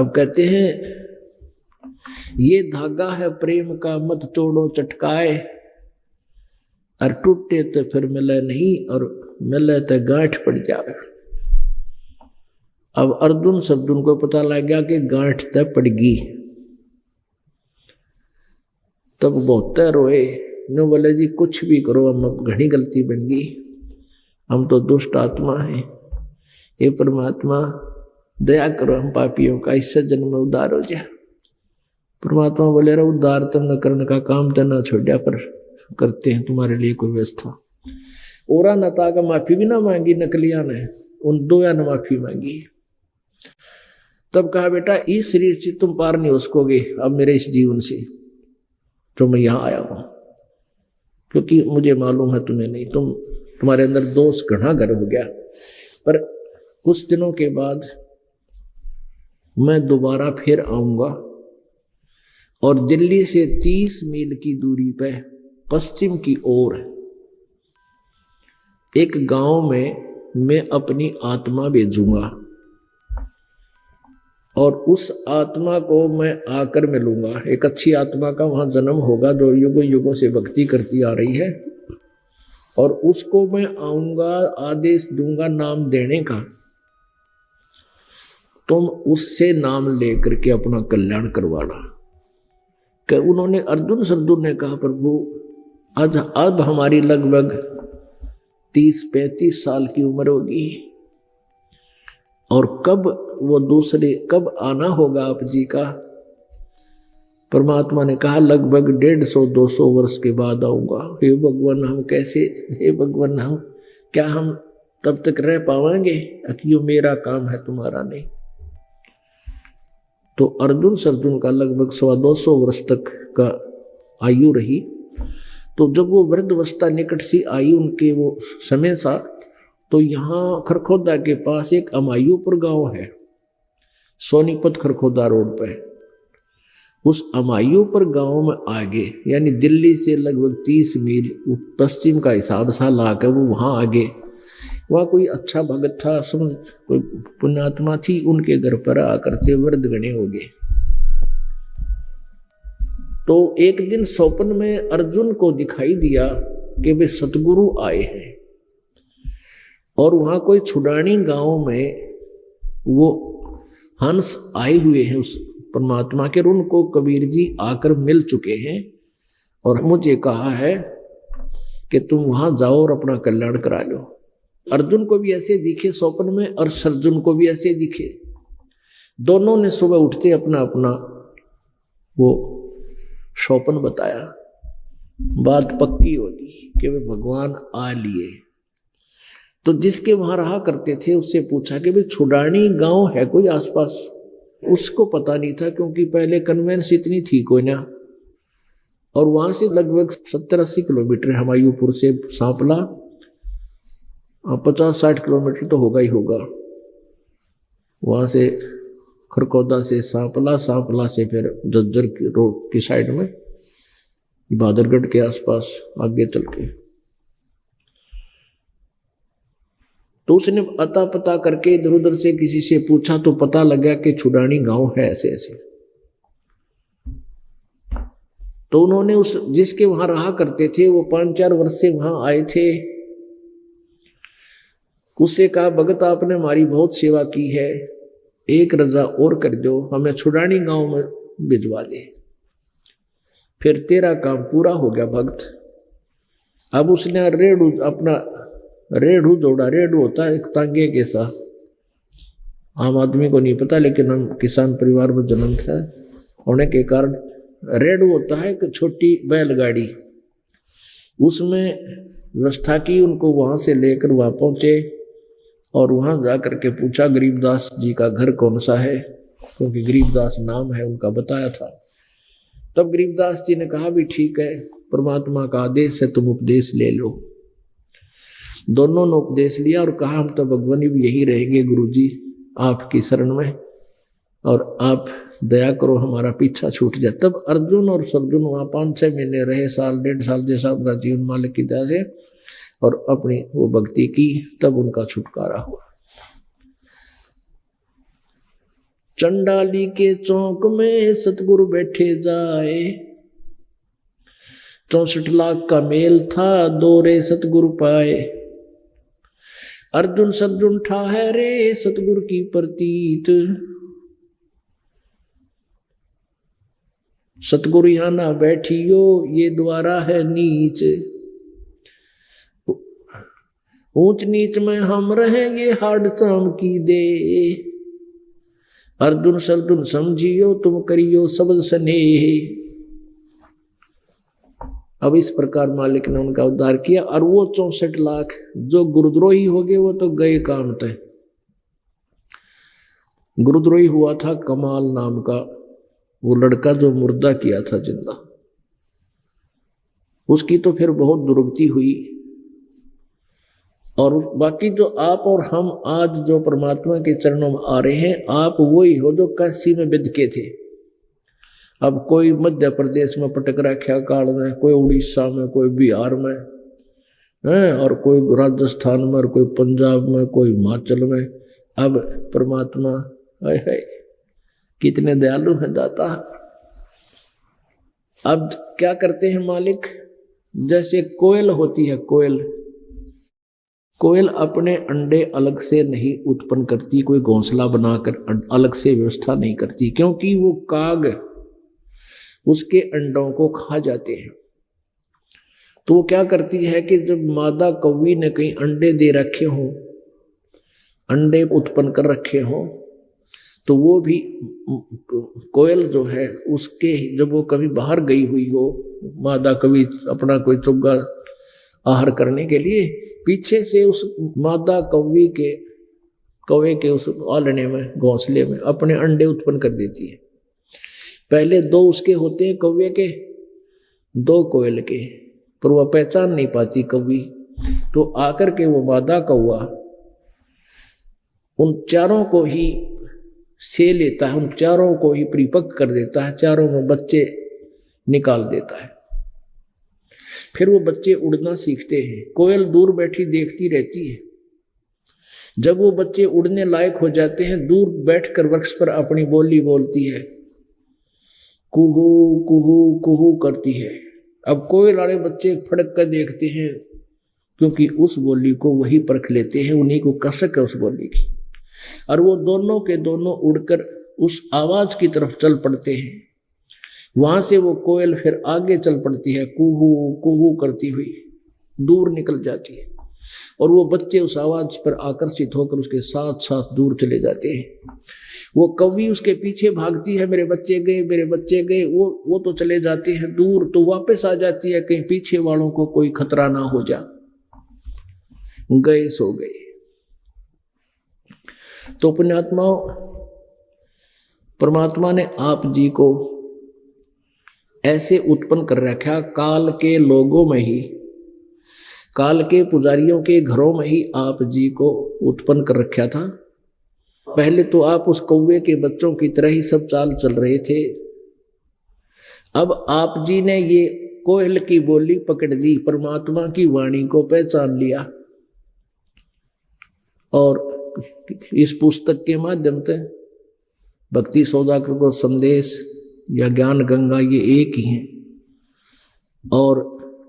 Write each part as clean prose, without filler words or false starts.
अब कहते हैं ये धागा है प्रेम का, मत तोड़ो चटकाए, और टूटे तो फिर मिले नहीं, और मिले तो गांठ पड़ जाए। अब अर्जुन सर्जुन को पता लग गया कि गांठ तो पड़गी। तब बहुत रोए, नो बोले जी कुछ भी करो, हम घनी गलती बन गई, हम तो दुष्ट आत्मा हैं, ये परमात्मा दया करो हम पापियों का, इससे जन्म में उद्धार हो जाए। परमात्मा बोले रहा उद्धार तो न करने का काम तो न छोड़ा, पर करते हैं तुम्हारे लिए कोई व्यवस्था। ओरा नता का माफी भी ना मांगी नकलिया ने, उन दोया ने माफी मांगी। तब कहा बेटा इस शरीर से तुम पार नहीं हो सकोगे अब मेरे इस जीवन से, तो मैं यहां आया हूं, क्योंकि मुझे मालूम है तुम्हें नहीं, तुम्हारे अंदर दोष घना गर्भ हो गया। पर कुछ दिनों के बाद मैं दोबारा फिर आऊंगा, और दिल्ली से 30 मील की दूरी पे पश्चिम की ओर एक गांव में मैं अपनी आत्मा भेजूंगा, और उस आत्मा को मैं आकर मिलूंगा। एक अच्छी आत्मा का वहां जन्म होगा जो युगों युगों से भक्ति करती आ रही है, और उसको मैं आऊंगा, आदेश दूंगा नाम देने का, तुम उससे नाम लेकर के अपना कल्याण करवाना। कि उन्होंने अर्जुन सर्जुन ने कहा प्रभु आज अब हमारी लगभग 30-35 साल की उम्र होगी, और कब वो दूसरे कब आना होगा आप जी का। परमात्मा ने कहा लगभग 150-200 वर्ष के बाद आऊंगा। हे भगवान हम कैसे, हे भगवान हम क्या हम तब तक रह पाएंगे, क्यों मेरा काम है तुम्हारा नहीं। तो अर्जुन सर्जुन का लगभग 250 वर्ष तक का आयु रही। तो जब वो वृद्धावस्था निकट सी आई उनके वो समय सा, तो यहाँ खरखोदा के पास एक अमायूपुर गांव है, सोनीपत खरखोदा रोड पे। उस अमायूपुर गांव में आगे, यानी दिल्ली से लगभग 30 मील पश्चिम का हिसाब सा ला कर वो वहाँ आगे, वहाँ कोई अच्छा भगत था, समझ कोई पुण्यात्मा थी, उनके घर पर आकर ते वृद्ध गणे हो गए। तो एक दिन स्वप्न में अर्जुन को दिखाई दिया कि वे सतगुरु आए हैं, और वहाँ कोई छुडानी गांव में वो हंस आए हुए हैं उस परमात्मा के, उनको कबीर जी आकर मिल चुके हैं, और मुझे कहा है कि तुम वहां जाओ और अपना कल्याण करा लो। अर्जुन को भी ऐसे दिखे स्वप्न में, और सर्जुन को भी ऐसे दिखे। दोनों ने सुबह उठते अपना अपना वो स्वप्न बताया। बात पक्की होगी कि वे भगवान आ लिए। तो जिसके वहां रहा करते थे उससे पूछा कि भाई छुडानी गांव है कोई आसपास। उसको पता नहीं था, क्योंकि पहले कन्वेंस इतनी थी कोई ना, और वहां से लगभग 70-80 किलोमीटर हमायूपुर से सांपला, 50-60 किलोमीटर तो होगा ही होगा। वहां से खरखोदा से सांपला, सांपला से फिर जज्जर की रोड की साइड में बहादुरगढ़ के आसपास आगे चल के। तो उसने अता पता करके इधर उधर से किसी से पूछा, तो पता लगा कि छुडानी गांव है ऐसे ऐसे। तो उन्होंने उस जिसके वहां रहा करते थे, वो 5-4 वर्ष से वहां आए थे, उससे कहा भगत आपने हमारी बहुत सेवा की है, एक रजा और कर दो, हमें छुडानी गांव में भिजवा दे, फिर तेरा काम पूरा हो गया भक्त। अब उसने रेड़ू अपना रेड़ू जोड़ा। रेड़ू होता है एक तांगे के सा, आम आदमी को नहीं पता, लेकिन हम किसान परिवार में जन्म था होने के कारण रेड़ू होता है एक छोटी बैलगाड़ी। उसमें व्यवस्था की, उनको वहां से लेकर वहां पहुंचे, और वहां जाकर के पूछा गरीबदास जी का घर कौन सा है, क्योंकि गरीबदास नाम है उनका बताया था। तब गरीबदास जी ने कहा भी ठीक है, परमात्मा का आदेश है, तुम उपदेश ले लो। दोनों ने उपदेश लिया और कहा हम तो भगवान भी यही रहेंगे गुरुजी आपकी शरण में, और आप दया करो हमारा पीछा छूट जाए। तब अर्जुन और सर्जुन वहां 5-6 महीने रहे, 1.5 साल जैसा उनका जीवन मालिक की दया से, और अपनी वो भक्ति की, तब उनका छुटकारा हुआ। चंडाली के चौक में सतगुरु बैठे जाए, 64 लाख का मेल था, दोरे सतगुरु पाए। अर्जुन सर्जुन ठाहरे सतगुरु की प्रतीत, सतगुरु यहाँ ना बैठियो ये द्वारा है नीच। ऊंच नीच में हम रहेंगे हाड चाम की दे, अर्जुन सर्जुन समझियो तुम करियो सबद स्नेह। अब इस प्रकार मालिक ने उनका उद्धार किया। और वो 64 लाख जो गुरुद्रोही हो गए वो तो गए काम तय। गुरुद्रोही हुआ था कमाल नाम का वो लड़का जो मुर्दा किया था जिंदा, उसकी तो फिर बहुत दुर्गति हुई। और बाकी जो आप और हम आज जो परमात्मा के चरणों में आ रहे हैं, आप वही हो जो काशी में बिदके थे। अब कोई मध्य प्रदेश में पटक रखा काल में, कोई उड़ीसा में, कोई बिहार में है, और कोई राजस्थान में, और कोई पंजाब में, कोई हिमाचल में। अब परमात्मा है कितने दयालु हैं दाता। अब क्या करते हैं मालिक, जैसे कोयल होती है, कोयल अपने अंडे अलग से नहीं उत्पन्न करती, कोई घोंसला बनाकर अलग से व्यवस्था नहीं करती, क्योंकि वो काग उसके अंडों को खा जाते हैं। तो वो क्या करती है कि जब मादा कौवी ने कहीं अंडे दे रखे हों, अंडे उत्पन्न कर रखे हों, तो वो भी कोयल जो है उसके जब वो कभी बाहर गई हुई हो, मादा कभी अपना कोई चुग्गा आहार करने के लिए, पीछे से उस मादा कौवे के उस आलने में, घोंसले में अपने अंडे उत्पन्न कर देती है। पहले 2 उसके होते हैं कौवे के, 2 कोयल के, पर वह पहचान नहीं पाती कौवी। तो आकर के वो मादा कौवा उन चारों को ही से लेता है, उन चारों को ही परिपक्व कर देता है, चारों में बच्चे निकाल देता है। फिर वो बच्चे उड़ना सीखते हैं। कोयल दूर बैठी देखती रहती है। जब वो बच्चे उड़ने लायक हो जाते हैं, दूर बैठकर वृक्ष पर अपनी बोली बोलती है, कुहू कुहू कुहू करती है। अब कोयल वाले बच्चे फड़क कर देखते हैं, क्योंकि उस बोली को वही परख लेते हैं, उन्हीं को कसक है उस बोली की। और वो दोनों के दोनों उड़कर उस आवाज की तरफ चल पड़ते हैं। वहां से वो कोयल फिर आगे चल पड़ती है, कुहू कुहू करती हुई दूर निकल जाती है, और वो बच्चे उस आवाज पर आकर्षित होकर उसके साथ साथ दूर चले जाते हैं। वो कौवी उसके पीछे भागती है, मेरे बच्चे गए, मेरे बच्चे गए। वो तो चले जाते हैं दूर, तो वापस आ जाती है, कहीं पीछे वालों को कोई खतरा ना हो जा, गए सो गए। तो पुण्यात्माओं, परमात्मा ने आप जी को ऐसे उत्पन्न कर रखा, काल के लोगों में ही, काल के पुजारियों के घरों में ही आप जी को उत्पन्न कर रखा था। पहले तो आप उस कौवे के बच्चों की तरह ही सब चाल चल रहे थे। अब आप जी ने ये कोयल की बोली पकड़ ली, परमात्मा की वाणी को पहचान लिया, और इस पुस्तक के माध्यम से भक्ति सौदागर को संदेश या ज्ञान गंगा ये एक ही हैं, और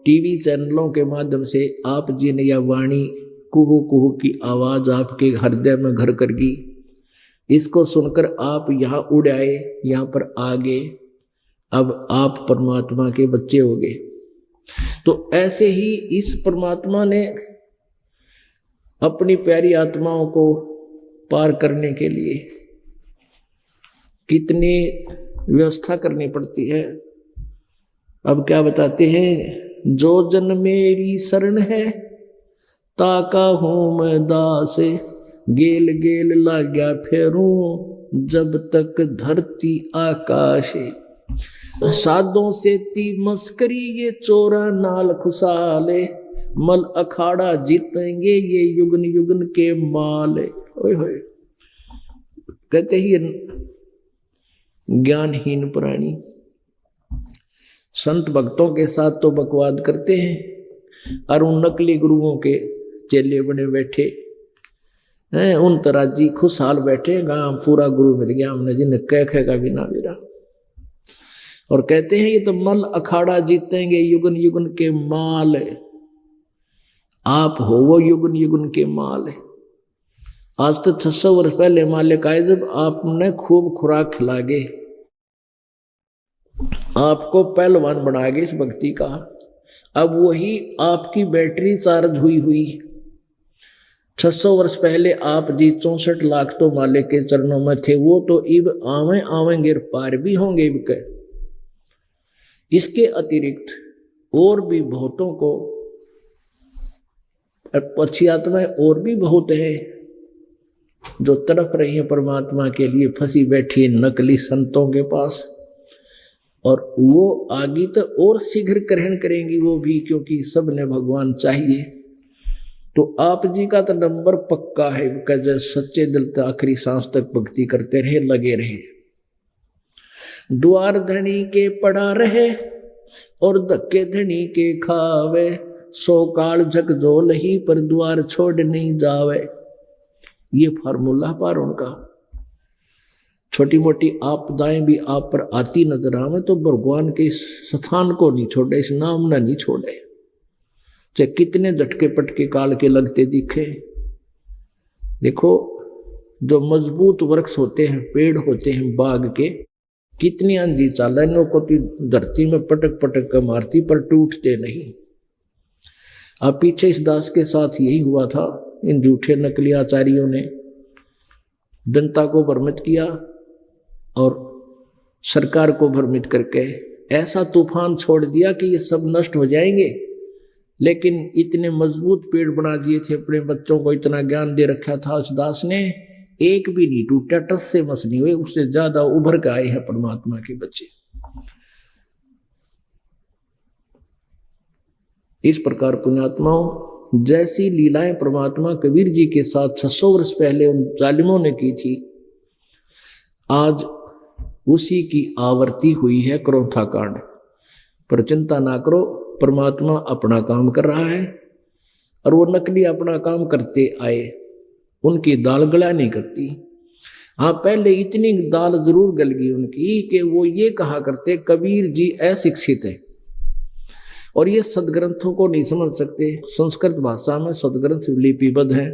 टीवी चैनलों के माध्यम से आप जी ने यह वाणी कुहू कुहू की आवाज आपके हृदय में घर कर गई। इसको सुनकर आप यहाँ उड़ आए, यहाँ पर आ गए। अब आप परमात्मा के बच्चे हो गए। तो ऐसे ही इस परमात्मा ने अपनी प्यारी आत्माओं को पार करने के लिए कितनी व्यवस्था करनी पड़ती है। अब क्या बताते हैं, जो जन मेरी शरण है ताका हूं मैं दास, गेल गेल लाग्या फेरूं जब तक धरती आकाश। साधों से ती मस्करी ये चोरा नाल खुशाले, मल अखाड़ा जीतेंगे ये युगन युगन के माल। ओए होए, कहते ही ज्ञानहीन प्राणी संत भक्तों के साथ तो बकवाद करते हैं, और उन नकली गुरुओं के चेले बने बैठे हैं उन तराजी खुशहाल बैठे, गांव पूरा गुरु मिल गया हमने, जिन्हें कह का भी ना मिला। और कहते हैं ये तो मल अखाड़ा जीतेंगे युगन युगन के माल, आप हो वो युगन युगन के माल। आज तो 600 वर्ष पहले मालिक आए जब आपने खूब खुराक खिलागे, आपको पहलवान बनाएंगे इस भक्ति का। अब वही आपकी बैटरी चार्ज हुई हुई 600 वर्ष पहले आप जी 64 लाख तो मालिक के चरणों में थे, वो तो इब आवेंगे पार भी होंगे इब के। इसके अतिरिक्त और भी बहुतों को अच्छी आत्माएं और भी बहुत है जो तड़प रही है परमात्मा के लिए, फंसी बैठी है नकली संतों के पास, और वो आगे तो और शीघ्र ग्रहण करेंगी वो भी, क्योंकि सबने भगवान चाहिए। तो आप जी का तो नंबर पक्का है, जैसे सच्चे दिल से आखिरी सांस तक भक्ति करते रहे, लगे रहे। द्वार धनी के पड़ा रहे और धक्के धनी के खावे, सो काल झकझोल ही पर द्वार छोड़ नहीं जावे। ये फार्मूला पर उनका। छोटी मोटी आपदाएं भी आप पर आती नजर आवे तो भगवान के इस स्थान को नहीं छोड़े, इस नाम ना नहीं छोड़े, चाहे कितने झटके पटके काल के लगते दिखे। देखो जो मजबूत वृक्ष होते हैं, पेड़ होते हैं बाग के, कितनी आंधी चालने को धरती में पटक पटक कर मारती पर टूटते नहीं। अब पीछे इस दास के साथ यही हुआ था। इन झूठे नकली आचार्यों ने जनता को भ्रमित किया और सरकार को भ्रमित करके ऐसा तूफान छोड़ दिया कि ये सब नष्ट हो जाएंगे। लेकिन इतने मजबूत पेड़ बना दिए थे, अपने बच्चों को इतना ज्ञान दे रखा था उस दास ने, एक भी नहीं टूटा, टस से मस नहीं हुए। उससे ज्यादा उभर के आए हैं परमात्मा के बच्चे। इस प्रकार पुण्यात्माओं, जैसी लीलाएं परमात्मा कबीर जी के साथ 600 वर्ष पहले उन जालिमों ने की थी, आज उसी की आवर्ती हुई है क्रोथा कांड। पर चिंता ना करो, परमात्मा अपना काम कर रहा है और वो नकली अपना काम करते आए, उनकी दाल गला नहीं करती। हाँ, पहले इतनी दाल जरूर गल गई उनकी कि वो ये कहा करते कबीर जी अशिक्षित है और ये सदग्रंथों को नहीं समझ सकते। संस्कृत भाषा में सदग्रंथ लिपिबद्ध है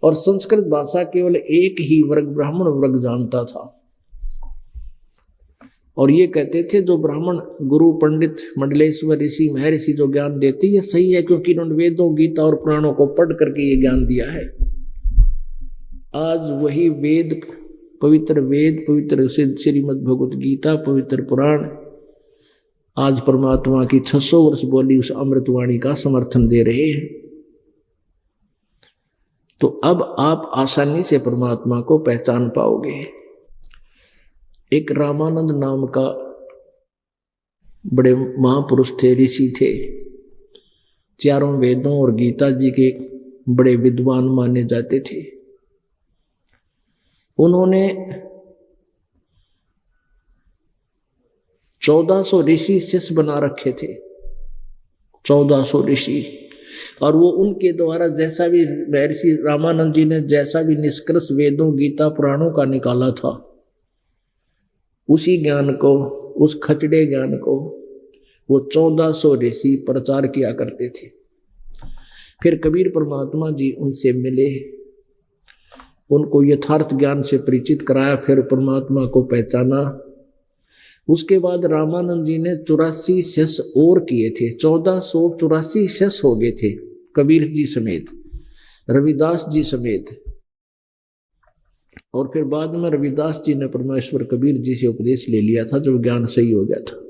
और संस्कृत भाषा केवल एक ही वर्ग ब्राह्मण वर्ग जानता था। और ये कहते थे जो ब्राह्मण गुरु पंडित मंडलेश्वर ऋषि महर्षि जो ज्ञान देते ये सही है, क्योंकि इन्होंने वेदों गीता और पुराणों को पढ़ करके ये ज्ञान दिया है। आज वही वेद, पवित्र श्रीमद् भगवत गीता, पवित्र पुराण आज परमात्मा की 600 वर्ष बोली उस अमृतवाणी का समर्थन दे रहे हैं। तो अब आप आसानी से परमात्मा को पहचान पाओगे। एक रामानंद नाम का बड़े महापुरुष थे, ऋषि थे, चारों वेदों और गीता जी के बड़े विद्वान माने जाते थे। उन्होंने 1400 ऋषि शिष्य बना रखे थे, 1400 ऋषि। और वो उनके द्वारा जैसा भी महर्षि रामानंद जी ने जैसा भी निष्कर्ष वेदों गीता पुराणों का निकाला था, उसी ज्ञान को, उस खचड़े ज्ञान को वो 1400 ऋषि प्रचार किया करते थे। फिर कबीर परमात्मा जी उनसे मिले, उनको यथार्थ ज्ञान से परिचित कराया, फिर परमात्मा को पहचाना। उसके बाद रामानंद जी ने 84 शिष्य और किए थे, 1484 शिष्य हो गए थे कबीर जी समेत, रविदास जी समेत। और फिर बाद में रविदास जी ने परमेश्वर कबीर जी से उपदेश ले लिया था जब ज्ञान सही हो गया था।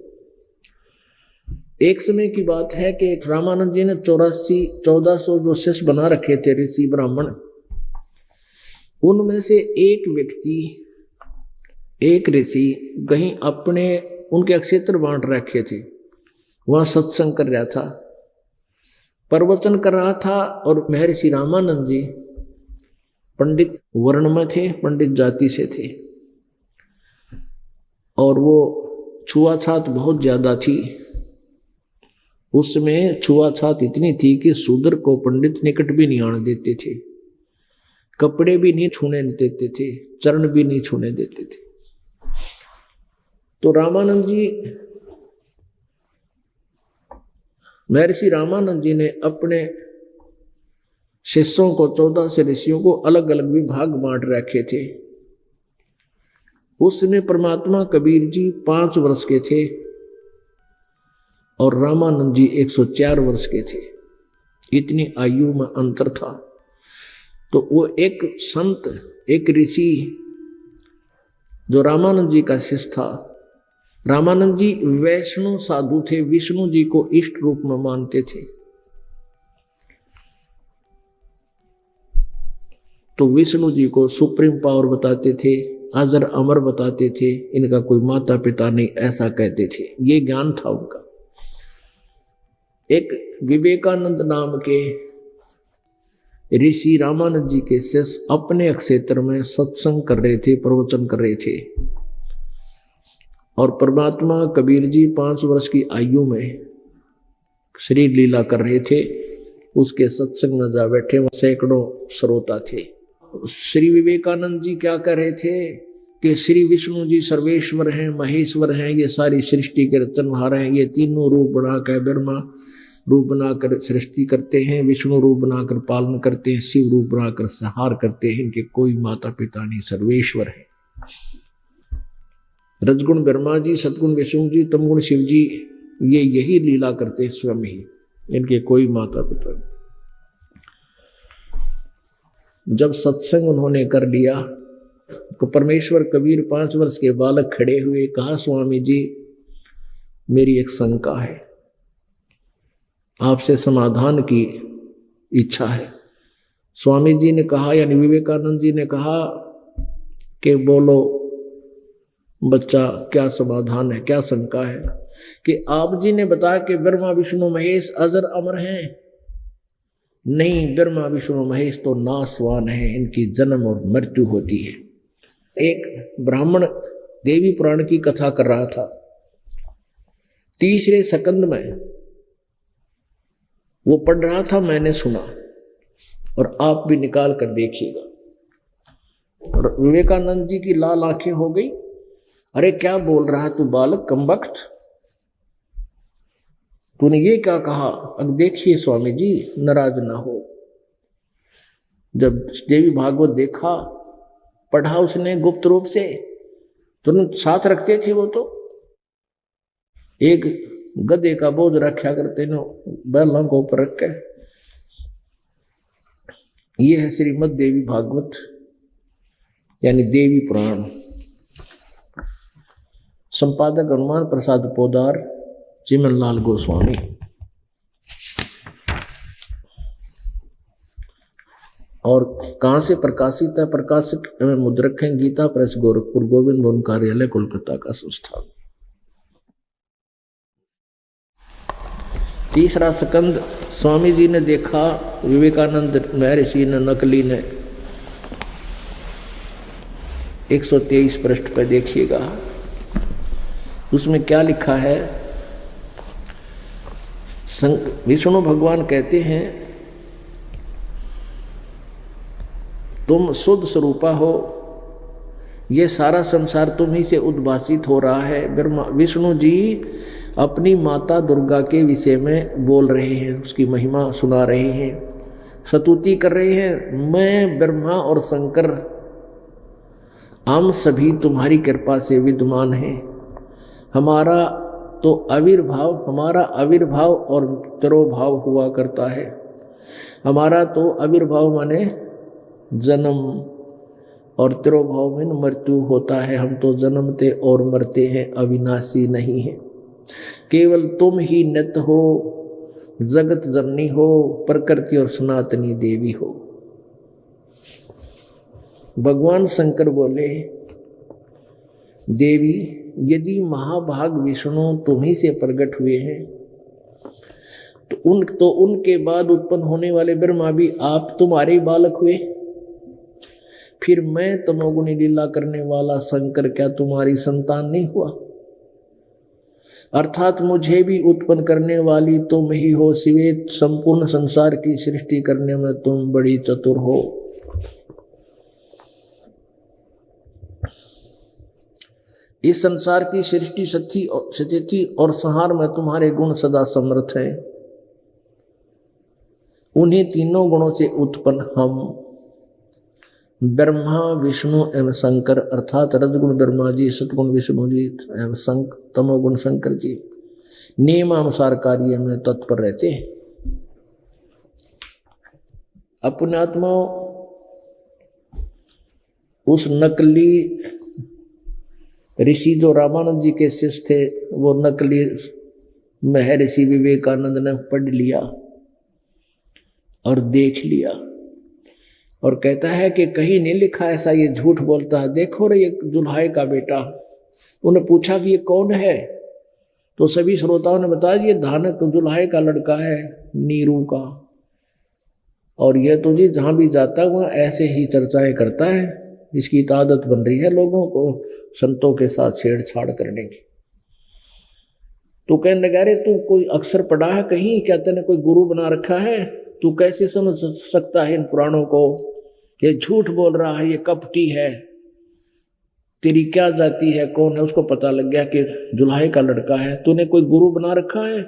एक समय की बात है कि रामानंद जी ने 1400 जो शिष्य बना रखे थे ऋषि ब्राह्मण, उनमें से एक व्यक्ति, एक ऋषि कहीं अपने उनके क्षेत्र बांट रखे थे, वहां सत्संग कर रहा था, प्रवचन कर रहा था। और महर्षि रामानंद जी पंडित वर्ण में थे, पंडित जाति से थे, और वो छुआछात बहुत ज्यादा थी। उसमें छुआछात इतनी थी कि शूद्र को पंडित निकट भी नहीं आने देते थे, कपड़े भी नहीं छूने देते थे, चरण भी नहीं छूने देते थे। तो रामानंद जी, महर्षि रामानंद जी ने अपने शिष्यों को, 14 से ऋषियों को अलग अलग विभाग बांट रखे थे। उस समय परमात्मा कबीर जी 5 वर्ष के थे और रामानंद जी 104 वर्ष के थे। इतनी आयु में अंतर था। तो वो एक संत, एक ऋषि जो रामानंद जी का शिष्य था, रामानंद जी वैष्णव साधु थे, विष्णु जी को इष्ट रूप में मानते थे। तो विष्णु जी को सुप्रीम पावर बताते थे, अजर अमर बताते थे, इनका कोई माता पिता नहीं, ऐसा कहते थे। ये ज्ञान था उनका। एक विवेकानंद नाम के ऋषि रामानंद जी के शिष्य अपने क्षेत्र में सत्संग कर रहे थे, प्रवचन कर रहे थे। और परमात्मा कबीर जी 5 वर्ष की आयु में श्री लीला कर रहे थे। उसके सत्संग में जा बैठे, वह सैकड़ों श्रोता थे। श्री विवेकानंद जी क्या कर रहे थे कि श्री विष्णु जी सर्वेश्वर हैं, महेश्वर हैं, ये सारी सृष्टि के रचनहार हैं, ये तीनों रूप बनाकर, ब्रह्मा रूप बनाकर सृष्टि करते हैं, विष्णु रूप बनाकर पालन करते हैं, शिव रूप बनाकर संहार करते हैं, इनके कोई माता पिता नहीं, सर्वेश्वर है। रजगुण ब्रह्मा जी, सतगुण विष्णु जी, तमगुण शिव जी, ये यही लीला करते हैं स्वयं ही, इनके कोई माता पिता नहीं। जब सत्संग उन्होंने कर लिया तो परमेश्वर कबीर 5 वर्ष के बालक खड़े हुए, कहा, स्वामी जी मेरी एक शंका है, आपसे समाधान की इच्छा है। स्वामी जी ने कहा, यानी विवेकानंद जी ने कहा कि बोलो बच्चा, क्या समाधान है, क्या शंका है? कि आप जी ने बताया कि ब्रह्मा विष्णु महेश अजर अमर हैं। नहीं, ब्रह्मा विष्णु महेश तो नासवान है, इनकी जन्म और मृत्यु होती है। एक ब्राह्मण देवी पुराण की कथा कर रहा था, 3रे सकंद में वो पढ़ रहा था, मैंने सुना, और आप भी निकाल कर देखिएगा। और विवेकानंद जी की लाल आंखें हो गई। अरे क्या बोल रहा है तू बालक, कमबख्त, तूने ये क्या कहा? अब देखिए स्वामी जी, नाराज ना हो। जब देवी भागवत देखा, पढ़ा उसने गुप्त रूप से, तुरंत साथ रखते थे वो, तो एक गधे का बोझ रखा करते न बैलों को ऊपर रख के। ये है श्रीमद् देवी भागवत, यानी देवी पुराण। संपादक हनुमान प्रसाद पोदार, चिमनलाल गोस्वामी। और कहाँ से प्रकाशित है? प्रकाशक एवं मुद्रक हैं गीता प्रेस, गोरखपुर, गोविंद भवन कार्यालय, कोलकाता का संस्थान। 3रा स्कंद स्वामी जी ने देखा, विवेकानंद महर्षि ने, नकली ने। 123 पृष्ठ पर देखिएगा, उसमें क्या लिखा है। विष्णु भगवान कहते हैं, तुम शुद्ध स्वरूपा हो, ये सारा संसार तुम ही से उद्भासित हो रहा है। ब्रह्मा विष्णु जी अपनी माता दुर्गा के विषय में बोल रहे हैं, उसकी महिमा सुना रहे हैं, स्तुति कर रहे हैं। मैं, ब्रह्मा और शंकर, हम सभी तुम्हारी कृपा से विद्यमान हैं। हमारा तो आविर्भाव और तिरोभाव हुआ करता है। हमारा तो आविर्भाव माने जन्म, और तिरोभाव में मृत्यु होता है। हम तो जन्मते और मरते हैं, अविनाशी नहीं है। केवल तुम ही नित्य हो, जगत जननी हो, प्रकृति और सनातनी देवी हो। भगवान शंकर बोले, देवी यदि महाभाग विष्णु तुम ही से प्रकट हुए हैं, तो उनके बाद उत्पन्न होने वाले ब्रह्मा भी आप तुम्हारे बालक हुए। फिर मैं तमोगुणी लीला करने वाला शंकर क्या तुम्हारी संतान नहीं हुआ? अर्थात मुझे भी उत्पन्न करने वाली तुम ही हो। सिवे संपूर्ण संसार की सृष्टि करने में तुम बड़ी चतुर हो। इस संसार की सृष्टि स्थिति और संहार में तुम्हारे गुण सदा समर्थ हैं। उन्हीं तीनों गुणों से उत्पन्न हम ब्रह्मा विष्णु एवं शंकर अर्थात रजगुण ब्रह्मा जी, सतगुण विष्णु जी एवं तमोगुण शंकर जी नियमानुसार कार्य में तत्पर रहते हैं। अपने आत्मा उस नकली ऋषि जो रामानंद जी के शिष्य थे, वो नकली महर्षि विवेकानंद ने पढ़ लिया और देख लिया और कहता है कि कहीं नहीं लिखा ऐसा, ये झूठ बोलता है। देखो रे ये जुल्हाय का बेटा। उन्हें पूछा कि ये कौन है, तो सभी श्रोताओं ने बताया ये धानक जुल्हाय का लड़का है, नीरू का। और यह तो जी जहां भी जाता है वह ऐसे ही चर्चाएं करता है। इसकी तो आदत बन रही है लोगों को संतों के साथ छेड़छाड़ करने की। तो कहने लगा, रे तू कोई अक्षर पढ़ा है कहीं क्या? तेने कोई गुरु बना रखा है? तू कैसे समझ सकता है इन पुराणों को? ये झूठ बोल रहा है, ये कपटी है। तेरी क्या जाति है, कौन है? उसको पता लग गया कि जुल्हाय का लड़का है। तूने कोई गुरु बना रखा है?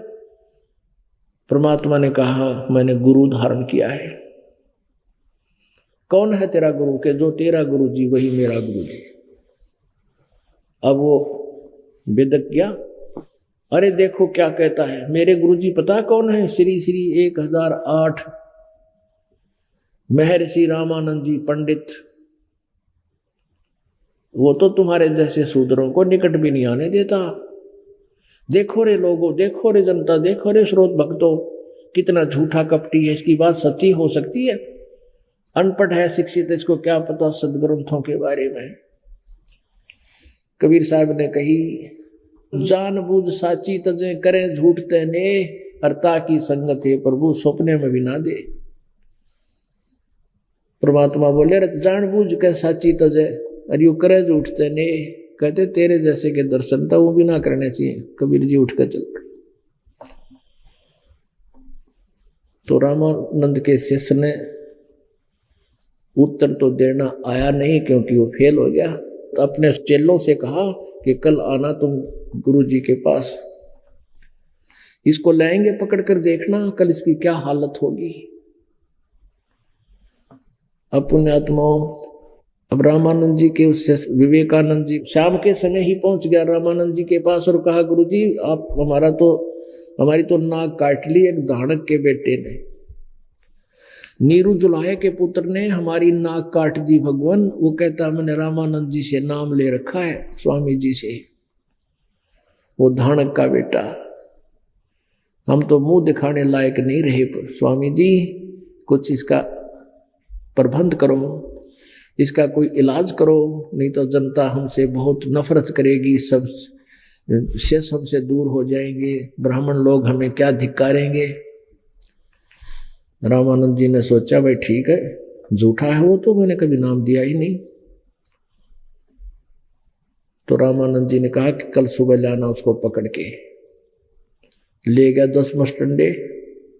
परमात्मा ने कहा मैंने गुरु धारण किया है। कौन है तेरा गुरु? के जो तेरा गुरु जी वही मेरा गुरु जी। अब वो बेदक गया, अरे देखो क्या कहता है, मेरे गुरु जी पता कौन है? श्री श्री 1008 महर्षि रामानंद जी पंडित। वो तो तुम्हारे जैसे शूद्रों को निकट भी नहीं आने देता। देखो रे लोगों, देखो रे जनता, देखो रे श्रोत भक्तों, कितना झूठा कपटी है। इसकी बात सच्ची हो सकती है? अनपढ़ है, शिक्षित, इसको क्या पता सदग्रंथों के बारे में। कबीर साहब ने कही, जानबूझ साची तजे करें झूठ तेने, अर्ता की संगत है प्रभु सपने में भी ना दे। परमात्मा बोले जानबूझ के साची तजे और यू करे झूठ तेने, कहते तेरे जैसे के दर्शन था वो भी ना करने चाहिए। कबीर जी उठ कर चल पड़े। तो रामानंद के शिष्य ने उत्तर तो देना आया नहीं क्योंकि वो फेल हो गया। तो अपने चेलों से कहा कि कल आना तुम गुरु जी के पास, इसको लाएंगे पकड़ कर, देखना कल इसकी क्या हालत होगी। अपने आत्माओं, अब रामानंद जी के उससे विवेकानंद जी शाम के समय ही पहुंच गया रामानंद जी के पास और कहा गुरु जी आप हमारी तो नाक काट ली एक धानक के बेटे ने। नीरू जुल्हाय के पुत्र ने हमारी नाक काट दी भगवान। वो कहता मैंने रामानंद जी से नाम ले रखा है, स्वामी जी से, वो धानक का बेटा। हम तो मुंह दिखाने लायक नहीं रहे, स्वामी जी कुछ इसका प्रबंध करो, इसका कोई इलाज करो, नहीं तो जनता हमसे बहुत नफरत करेगी, सब शेष हमसे दूर हो जाएंगे, ब्राह्मण लोग हमें क्या धिक्कारेंगे। रामानंद जी ने सोचा भाई ठीक है, झूठा है वो तो, मैंने कभी नाम दिया ही नहीं। तो रामानंद जी ने कहा कि कल सुबह लाना उसको पकड़ के। ले गया 10 मस्टंडे।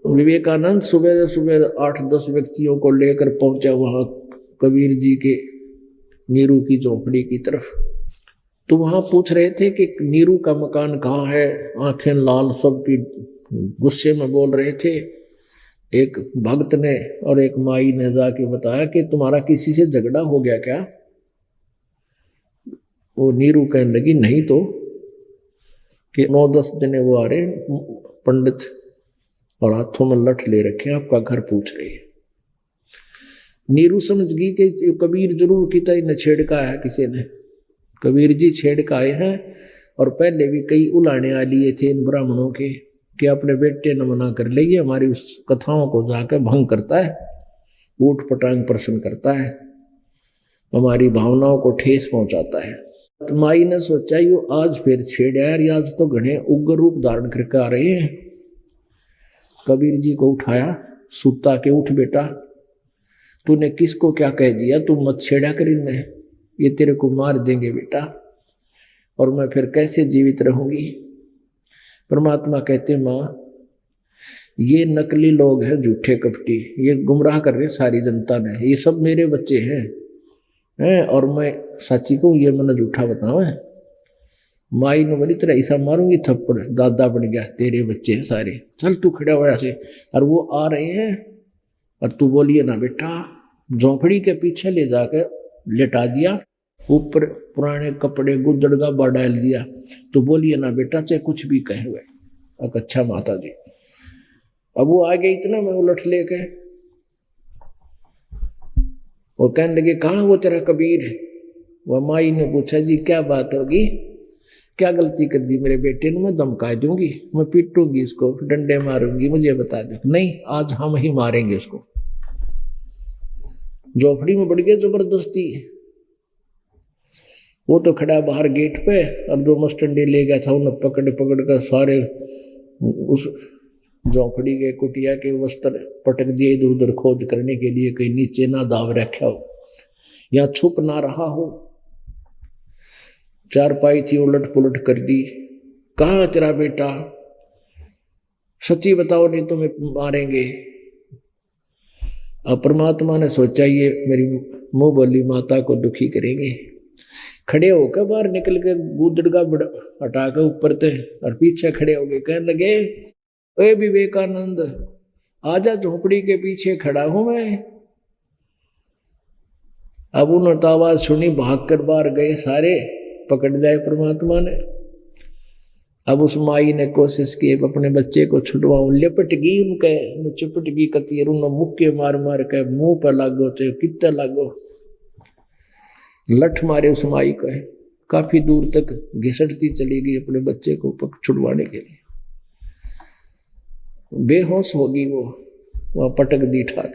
विवेकानंद सुबह सुबह 8-10 व्यक्तियों को लेकर पहुंचा वहां कबीर जी के नीरू की झोपड़ी की तरफ। तो वहां पूछ रहे थे कि नीरू का मकान कहाँ है। आंखें लाल, सब की गुस्से में बोल रहे थे। एक भक्त ने और एक माई ने जाके बताया कि तुम्हारा किसी से झगड़ा हो गया क्या? वो नीरू कहने लगी नहीं तो, कि 9-10 जने वो आ रहे पंडित और हाथों में लठ ले रखे, आपका घर पूछ रहे हैं। नीरू समझ गई कि कबीर जरूर किता ही न छेड़का है किसी ने, कबीर जी छेड़का आए हैं। और पहले भी कई उलाने आ लिए थे इन ब्राह्मणों के कि अपने बेटे न मना कर ले, ये हमारी उस कथाओं को जाकर भंग करता है, ऊट पटांग प्रश्न करता है, हमारी भावनाओं को ठेस पहुंचाता है। माई ने सोचा यो आज फिर छेड़ा यार, आज तो घने उग्र रूप धारण करके आ रहे हैं। कबीर जी को उठाया, सुता के उठ बेटा, तूने किसको क्या कह दिया? तू मत छेड़ा कर इन्हें, ये तेरे को मार देंगे बेटा, और मैं फिर कैसे जीवित रहूंगी। परमात्मा कहते माँ ये नकली लोग हैं, झूठे कपटी, ये गुमराह कर रहे सारी जनता ने, ये सब मेरे बच्चे हैं और मैं सच्ची को ये मैंने झूठा बताऊं है। माई ने बोली तेरा ऐसा मारूंगी थप्पड़, दादा बन गया, तेरे बच्चे सारे, चल तू खड़ा हो ऐसे। और वो आ रहे हैं और तू बोलिए ना बेटा, झोपड़ी के पीछे ले जाकर लेटा दिया, ऊपर पुराने कपड़े गुदड़गा डाल दिया, तो बोलिए ना बेटा चाहे कुछ भी कहे हुए। अच्छा माता जी। अब वो आ गई इतना मैं उलट लेके, वो कहने लगे कहाँ वो तेरा कबीर। वह माई ने पूछा जी क्या बात होगी, क्या गलती कर दी मेरे बेटे ने, मैं धमका दूंगी, मैं पीटूंगी इसको, डंडे मारूंगी, मुझे बता दो। नहीं, आज हम ही मारेंगे इसको। झोपड़ी में बढ़ गया जबरदस्ती। वो तो खड़ा बाहर गेट पे, अब जो मस्टंडी ले गया था उन्हें पकड़ पकड़ कर सारे उस झोपड़ी के कुटिया के वस्त्र पटक दिए इधर उधर खोज करने के लिए, कहीं नीचे ना दाव रखा हो, या छुप ना रहा हो। चारपाई थी उलट पुलट कर दी। कहाँ तेरा बेटा, सच्ची बताओ नहीं तुम्हें मारेंगे। अब परमात्मा ने सोचा ये मेरी मुंह बोली माता को दुखी करेंगे। खड़े होकर बाहर निकल के गुदड़गा हटा के ऊपर थे और पीछे खड़े हो गए, कहने लगे ओए विवेकानंद आजा, झोपड़ी के पीछे खड़ा हूं मैं। अब उन्होंने तो आवाज सुनी, भाग कर बाहर गए सारे, पकड़ जाए परमात्मा ने। अब उस माई ने कोशिश की अपने बच्चे को छुड़वाऊं, लिपट गई उनके, चिपट गई कतीर, उन्होंने मुक्के मार मार के मुंह पर लागो चाहे कितना लागो, लठ मारे उस माई को, काफी दूर तक घिसटती चली गई अपने बच्चे को छुड़वाने के लिए। बेहोश होगी वो, वहां पटक दी ठाक।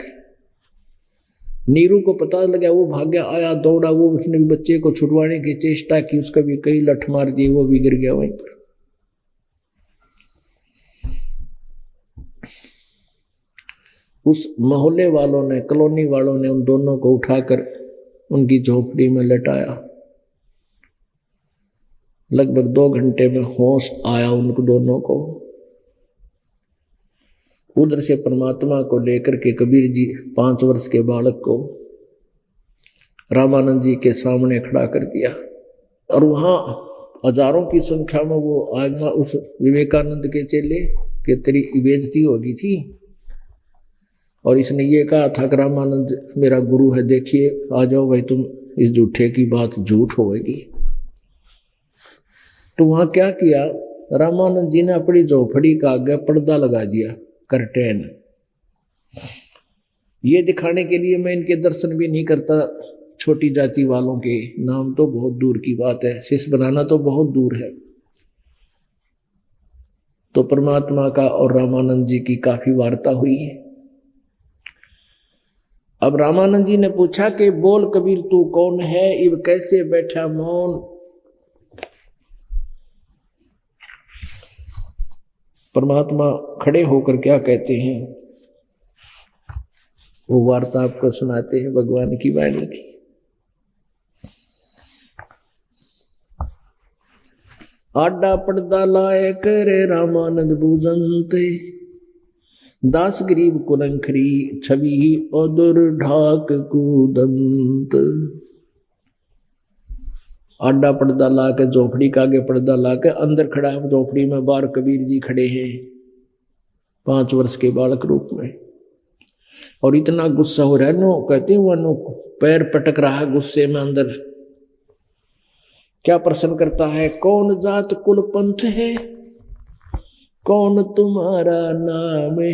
नीरू को पता लगा, वो भाग्य आया दौड़ा, वो उसने भी बच्चे को छुड़वाने की चेष्टा की, उसका भी कई लठ मार दिए, वो भी गिर गया वहीं पर। उस मोहल्ले वालों ने, कॉलोनी वालों ने उन दोनों को उठाकर उनकी झोपड़ी में लटाया। लगभग 2 घंटे में होश आया उनको दोनों को। उधर से परमात्मा को लेकर के कबीर जी 5 वर्ष के बालक को रामानंद जी के सामने खड़ा कर दिया, और वहां हजारों की संख्या में वो आगमा उस विवेकानंद के चेले के तेरी बेइज्जती होगी थी, और इसने ये कहा था कि रामानंद मेरा गुरु है, देखिए आ जाओ भाई, तुम इस झूठे की बात झूठ होगी। तो वहां क्या किया, रामानंद जी ने अपनी झोपड़ी का आगे पर्दा लगा दिया, कर्टेन, ये दिखाने के लिए मैं इनके दर्शन भी नहीं करता, छोटी जाति वालों के नाम तो बहुत दूर की बात है, शिष्य बनाना तो बहुत दूर है। तो परमात्मा का और रामानंद जी की काफी वार्ता हुई। अब रामानंद जी ने पूछा कि बोल कबीर तू कौन है, इब कैसे बैठा मौन। परमात्मा खड़े होकर क्या कहते हैं, वो वार्ता आपको सुनाते हैं भगवान की वाणी की। आडा पड़दा लाए करे रामानंद बूजंते, दास गरीब कुलंखरी छवि ओदुर ढाक कूदंत। आडा पर्दा ला के झोपड़ी का आगे पर्दा ला के अंदर खड़ा है झोपड़ी में, बाहर कबीर जी खड़े हैं 5 वर्ष के बालक रूप में, और इतना गुस्सा हो रहा है, नो कहते हैं वो नो पैर पटक रहा है गुस्से में अंदर। क्या प्रश्न करता है, कौन जात कुल पंथ है, कौन तुम्हारा नाम है,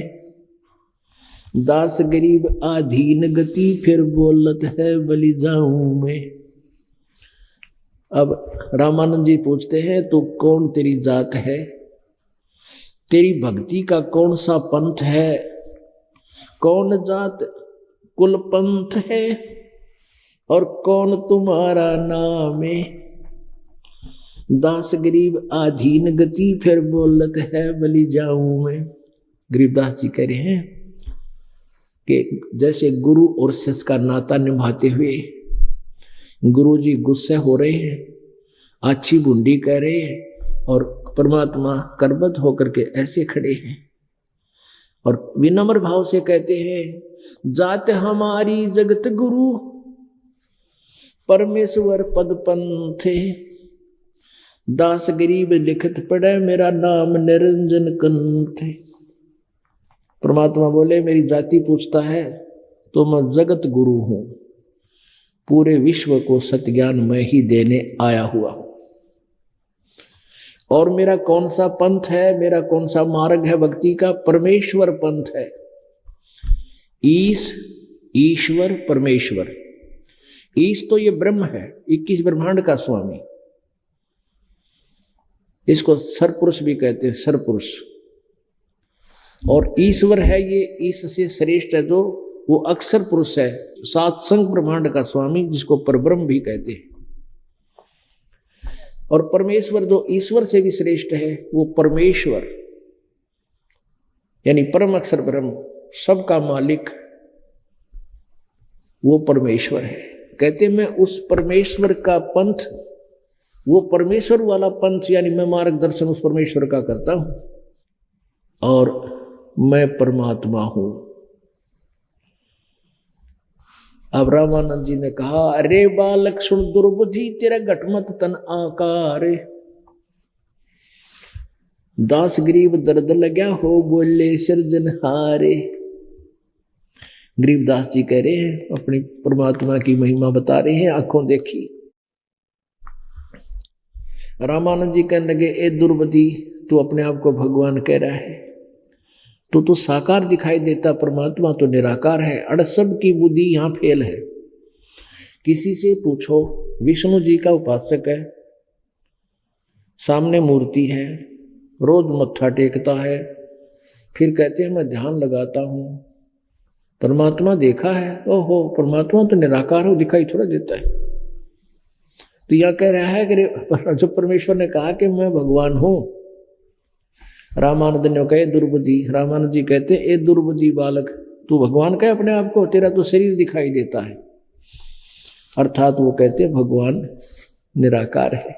दास गरीब आधीन गति फिर बोलत है बलि जाऊं मैं। अब रामानंद जी पूछते हैं तू कौन, तेरी जात है, तेरी भक्ति का कौन सा पंथ है, कौन जात कुल पंथ है, और कौन तुम्हारा नाम है, दास गरीब आधीन गति फिर बोलत है बलि जाऊं मैं। गरीबदास जी कह रहे हैं कि जैसे गुरु और शिष्य का नाता निभाते हुए गुरु जी गुस्से हो रहे हैं, अच्छी बुंडी कह रहे हैं, और परमात्मा करबद्ध होकर के ऐसे खड़े हैं और विनम्र भाव से कहते हैं, जात हमारी जगत गुरु परमेश्वर पद पंथे, दास गरीब लिखत पड़े मेरा नाम निरंजन कंठ। परमात्मा बोले मेरी जाति पूछता है तो मैं जगत गुरु हूं, पूरे विश्व को सत्य ज्ञान मैं ही देने आया हुआ हूं। और मेरा कौन सा पंथ है, मेरा कौन सा मार्ग है भक्ति का? परमेश्वर पंथ है। ईश, ईश्वर, परमेश्वर। ईश तो ये ब्रह्म है, 21 ब्रह्मांड का स्वामी, इसको सरपुरुष भी कहते हैं, सरपुरुष। और ईश्वर है ये ईश से श्रेष्ठ है, जो वो अक्षर पुरुष है, सात संग ब्रह्मांड का स्वामी, जिसको परब्रह्म भी कहते हैं। और परमेश्वर जो ईश्वर से भी श्रेष्ठ है, वो परमेश्वर यानी परम अक्षर ब्रह्म, सबका मालिक, वो परमेश्वर है। कहते मैं उस परमेश्वर का पंथ, वो परमेश्वर वाला पंथ यानी मैं मार्गदर्शन उस परमेश्वर का करता हूं और मैं परमात्मा हूं। अब रामानंद जी ने कहा, अरे बालक सुन दुर्बुद्धि तेरा घटमत तन आकार, दास गरीब दर्द लग्या हो बोले सृजनहारे। गरीबदास जी कह रहे हैं, अपनी परमात्मा की महिमा बता रहे हैं, आंखों देखी। रामानंद जी कहने लगे, ए दुर्बुद्धि तू अपने आप को भगवान कह रहा है, तो साकार दिखाई देता, परमात्मा तो निराकार है। अड़ सब की बुद्धि यहां फेल है। किसी से पूछो, विष्णु जी का उपासक है, सामने मूर्ति है, रोज मत्था टेकता है, फिर कहते हैं मैं ध्यान लगाता हूं, परमात्मा देखा है, ओहो परमात्मा तो निराकार हो, दिखाई थोड़ा देता है। तो यह कह रहा है कि जो परमेश्वर ने कहा कि मैं भगवान हूं, रामानंद ने कहे दुर्बुद्धि। रामानंद जी कहते ए दुर्बुद्धि बालक, तू भगवान कहे अपने आप को, तेरा तो शरीर दिखाई देता है। अर्थात वो कहते भगवान निराकार है।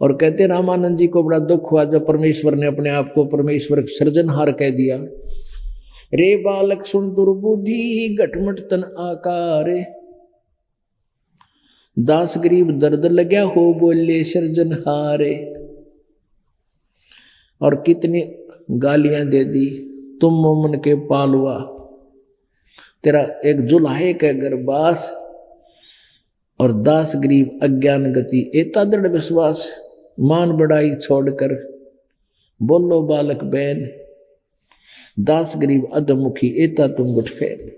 और कहते रामानंद जी को बड़ा दुख हुआ जब परमेश्वर ने अपने आप को परमेश्वर सृजनहार कह दिया। रे बालक सुन दुर्बुद्धि घटमट तन आकार, दास गरीब दर्द लग्या हो बोले सृजनहारे। और कितनी गालियां दे दी, तुम मोमन के पालवा, तेरा एक जुल्हे के गर्बास, और दास गरीब अज्ञान गति, एता दृढ़ विश्वास, मान बढ़ाई छोड़कर बोलो बालक बैन, दास गरीब अधमुखी एता तुम गुटफेर।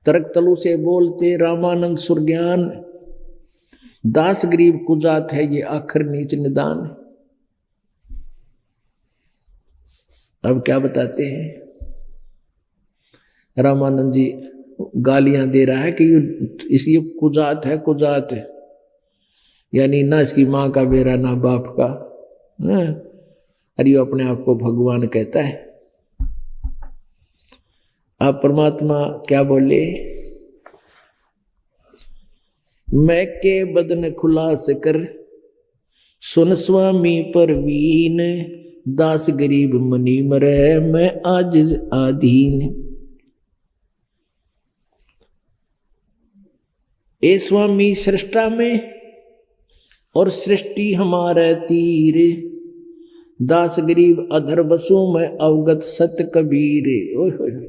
तर्क तलु से बोलते रामानंद सुरज्ञान, दास गरीब कुजात है ये आखिर नीच निदान। अब क्या बताते हैं, रामानंद जी गालियां दे रहा है कि इसी कुजात है, कुजात है यानी ना इसकी माँ का बेरा ना बाप का, अरे अपने आप को भगवान कहता है। अब परमात्मा क्या बोले, मैं के बदन खुलास कर सुन स्वामी परवीन, दास गरीब मनी मरे मैं आजिज आधीन। ए स्वामी सृष्टा में और सृष्टि हमारे तीर, दास गरीब अधर बसु मैं अवगत सत कबीर। ओए होए होए,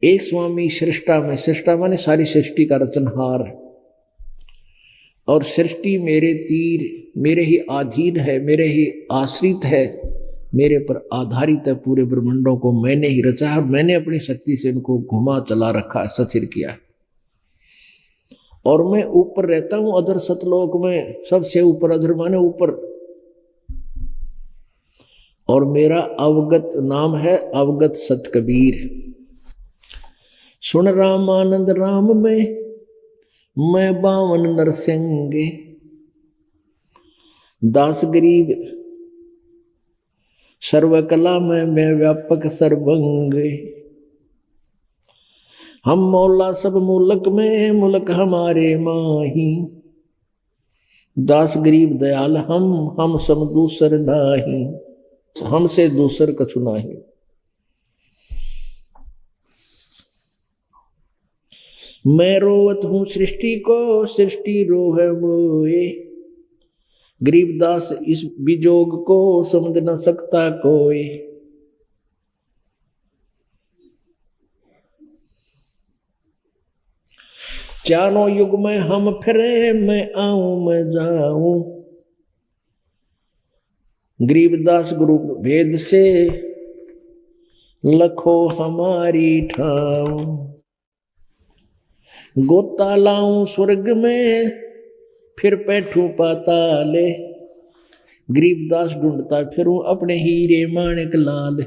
ए स्वामी सृष्टा में, सृष्टा माने सारी सृष्टि का रचनहार, और सृष्टि मेरे तीर, मेरे ही अधीन है, मेरे ही आश्रित है, मेरे पर आधारित है। पूरे ब्रह्मांडों को मैंने ही रचा है, मैंने अपनी शक्ति से इनको घुमा चला रखा है, सथिर किया है। और मैं ऊपर रहता हूं अधर सतलोक में, सबसे ऊपर, अधर माने ऊपर। और मेरा अवगत नाम है अवगत सत कबीर। सुन रामानंद राम में मैं 52 नरसिंह, दास गरीब सर्वकला में मैं व्यापक सर्वंग। हम मौला सब मुल्क में, मुल्क हमारे माही, दास गरीब दयाल हम सम दूसर नाही, हमसे दूसर कछु नाही। मैं रोवत हूं सृष्टि को, सृष्टि रोह मोए। गरीबदास इस विजोग को समझ न सकता कोई। चारों युग में हम फिरे, मैं आऊं मैं जाऊं। गरीबदास गुरु भेद से लखो हमारी ठाव। गोता लाऊं स्वर्ग में, फिर बैठूं पाताले। गरीबदास ढूंढता फिरूं अपने हीरे माणिक लाल।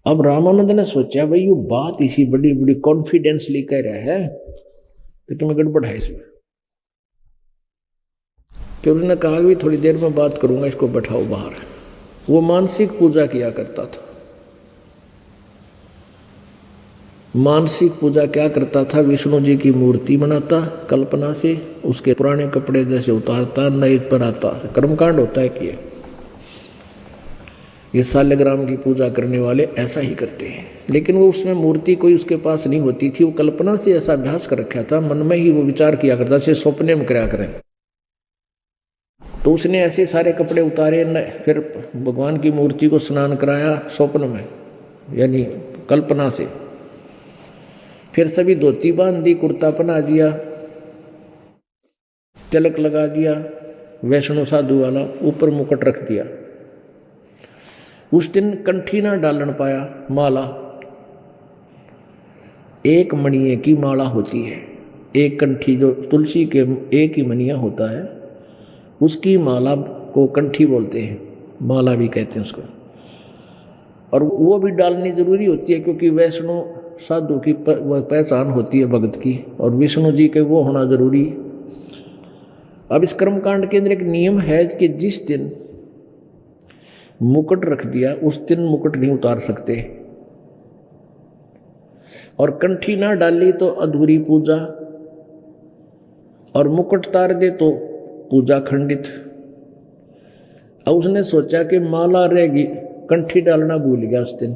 अब रामानंद ने सोचा भाई ये बात इसी बड़ी बड़ी कॉन्फिडेंसली कह रहा है तो तुम्हें गड़बड़ है इसमें। फिर उसने कहा कि थोड़ी देर में बात करूंगा, इसको बैठाओ बाहर। वो मानसिक पूजा किया करता था। मानसिक पूजा क्या करता था, विष्णु जी की मूर्ति बनाता कल्पना से, उसके पुराने कपड़े जैसे उतारता, नए पर आता। कर्मकांड होता है कि ये सालग्राम की पूजा करने वाले ऐसा ही करते हैं। लेकिन वो उसमें मूर्ति कोई उसके पास नहीं होती थी, वो कल्पना से ऐसा अभ्यास कर रखा था, मन में ही वो विचार किया करता, जैसे सपने में कराया करें। तो उसने ऐसे सारे कपड़े उतारे, फिर भगवान की मूर्ति को स्नान कराया स्वप्न में, यानी कल्पना से। फिर सभी धोती बांध दी, कुर्ता पहना दिया, तिलक लगा दिया वैष्णो साधु वाला, ऊपर मुकुट रख दिया। उस दिन कंठी ना डालन पाया माला। एक मणिये की माला होती है, एक कंठी जो तुलसी के एक ही मणिया होता है, उसकी माला को कंठी बोलते हैं, माला भी कहते हैं उसको। और वो भी डालनी जरूरी होती है क्योंकि वैष्णो साधु की पहचान होती है भगत की, और विष्णु जी के वो होना जरूरी। अब इस कर्मकांड के अंदर एक नियम है कि जिस दिन मुकुट रख दिया उस दिन मुकुट नहीं उतार सकते, और कंठी ना डाली तो अधूरी पूजा, और मुकुट उतार दे तो पूजा खंडित। अब उसने सोचा कि माला रहेगी, कंठी डालना भूल गया उस दिन,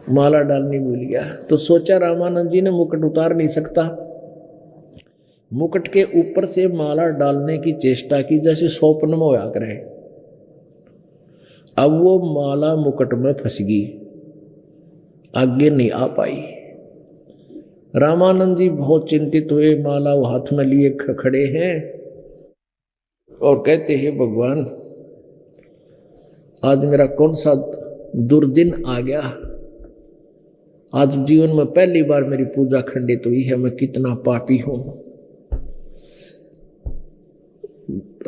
माला डालनी भूल गया। तो सोचा रामानंद जी ने मुकुट उतार नहीं सकता, मुकुट के ऊपर से माला डालने की चेष्टा की जैसे स्वप्न में होया करे। अब वो माला मुकुट में फंस गई, आगे नहीं आ पाई। रामानंद जी बहुत चिंतित हुए, माला वो हाथ में लिए खड़े हैं और कहते हैं भगवान आज मेरा कौन सा दुर्दिन आ गया, आज जीवन में पहली बार मेरी पूजा खंडित हुई है, मैं कितना पापी हूं।